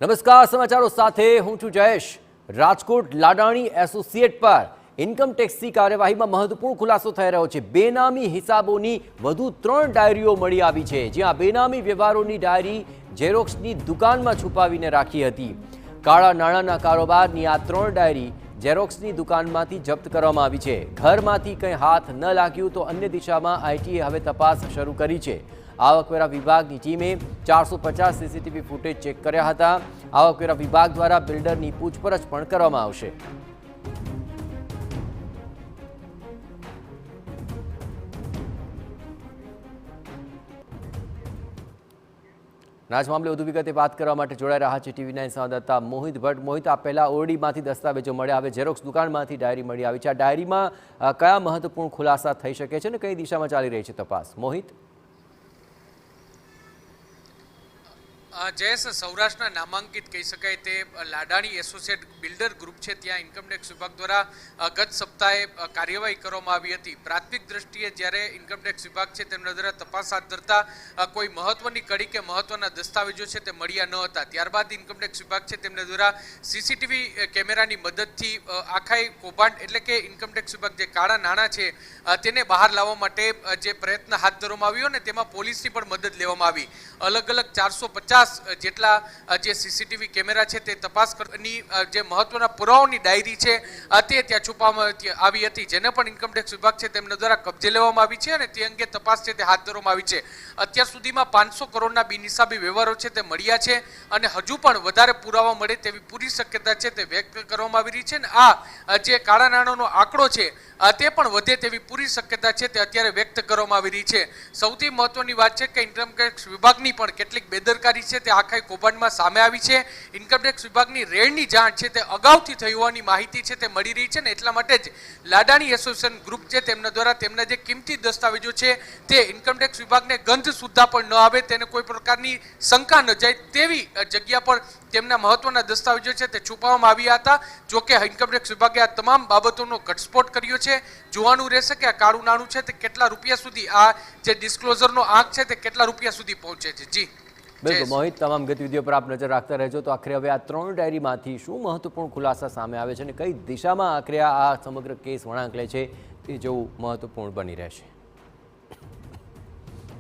નમસ્કાર, સમાચારો સાથે હું છું જયેશ। રાજકોટ લાડાણી એસોસિએટ પર ઇન્કમટેક્સની કાર્યવાહીમાં મહત્વપૂર્ણ ખુલાસો થઈ રહ્યો છે। બેનામી હિસાબોની વધુ 3 ડાયરીઓ મળી આવી છે, જ્યાં બેનામી વ્યવહારોની ડાયરી ઝેરોક્સની દુકાનમાં છુપાવીને રાખી હતી। કાળા નાણાંના કારોબારની આ 3 ડાયરી ઝેરોક્સની દુકાનમાંથી જપ્ત કરવામાં આવી છે। ઘરમાંથી કંઈ હાથ ન લાગ્યું તો અન્ય દિશામાં આઈટીએ હવે તપાસ શરૂ કરી છે। આવકવેરા વિભાગની ટીમે 450 સીસીટીવી ફૂટેજ ચેક કર્યા હતા। આવકવેરા વિભાગ દ્વારા બિલ્ડરની પૂછપરછ પણ કરવામાં આવશે। આજ મામલે વધુ વિગતે વાત કરવા માટે જોડાઈ રહ્યા છે ટીવી9 સંવાદદાતા મોહિત ભટ્ટ। મોહિત, આ પહેલા ઓરડીમાંથી દસ્તાવેજો મળ્યા, હવે ઝેરોક્સ દુકાનમાંથી ડાયરી મળી આવી છે। આ ડાયરીમાં કયા મહત્વપૂર્ણ ખુલાસા થઈ શકે છે અને કઈ દિશામાં ચાલી રહી છે તપાસ? મોહિત, જયેશ, સૌરાષ્ટ્રના નામાંકિત કહી શકાય તે લાડાણી એસોસિએટ બિલ્ડર ગ્રુપ છે, ત્યાં ઇન્કમટેક્સ વિભાગ દ્વારા ગત સપ્તાહે કાર્યવાહી કરવામાં આવી હતી। પ્રાથમિક દ્રષ્ટિએ જ્યારે ઇન્કમટેક્સ વિભાગ છે તેમના દ્વારા તપાસ હાથ ધરતા કોઈ મહત્વની કડી કે મહત્વના દસ્તાવેજો છે તે મળ્યા ન હતા। ત્યારબાદ ઇન્કમટેક્સ વિભાગ છે તેમના દ્વારા સીસીટીવી કેમેરાની મદદથી આખા કૌભાંડ એટલે કે ઇન્કમટેક્સ વિભાગ જે કાળા નાણાં છે તેને બહાર લાવવા માટે જે પ્રયત્ન હાથ ધરવામાં આવ્યો ને તેમાં પોલીસની પણ મદદ લેવામાં આવી। અલગ અલગ 450 જેટલા જે સીસીટીવી કેમેરા છે તે તપાસની જે મહત્વના પુરાવાની ડાયરી છે તે ત્યાં છુપાવવામાં આવી હતી, જેને પણ ઇન્કમટેક્સ વિભાગ છે તેમના દ્વારા કબજે લેવામાં આવી છે અને તે અંગે તપાસ છે તે હાથ ધરવામાં આવી છે। અત્યાર સુધીમાં 500 કરોડના બિનહિસાબી વ્યવહારો છે તે મળ્યા છે અને હજુ પણ વધારે પુરાવા મળે તેવી પૂરી શક્યતા છે તે વ્યક્ત કરવામાં આવી રહી છે અને આ જે કાળા નાણાંનો આંકડો છે તે પણ વધે તેવી પૂરી શક્યતા છે તે અત્યારે વ્યક્ત કરવામાં આવી રહી છે। સૌથી મહત્વની વાત છે કે ઇન્કમટેક્સ વિભાગની પણ કેટલીક બેદરકારી છે તે આખા કૌભાંડમાં સામે આવી છે। ઇન્કમટેક્સ વિભાગની રેડની જાણ છે તે અગાઉથી થઈ હોવાની માહિતી છે તે મળી રહી છે ને એટલા માટે જ લાડાણી એસોસિએશન ગ્રુપ છે તેમના દ્વારા તેમના જે કિંમતી દસ્તાવેજો છે તે ઇન્કમટેક્સ વિભાગને ગંધ સુદ્ધા પણ ન આવે, તેને કોઈ પ્રકારની શંકા ન જાય તેવી જગ્યા પર તેમના મહત્વના દસ્તાવેજો છે તે છુપાવવામાં આવ્યા હતા। જોકે ઇન્કમટેક્સ વિભાગે આ તમામ બાબતોનો ઘટસ્ફોટ કર્યો છે। જોવાનું રહેશે કે આ કાળું નાણું છે તે કેટલા રૂપિયા સુધી, આ જે ડિસ્ક્લોઝરનો આંક છે તે કેટલા રૂપિયા સુધી પહોંચે છે। જી બિલકુલ મોહિત, તમામ ગતિવિધિઓ પર આપ નજર રાખતા રહેજો। તો આખરે હવે આ 3 ડાયરીમાંથી શું મહત્વપૂર્ણ ખુલાસા સામે આવે છે અને કઈ દિશામાં આખરે આ સમગ્ર કેસ વળાંક લે છે તે જોવું મહત્વપૂર્ણ બની રહેશે।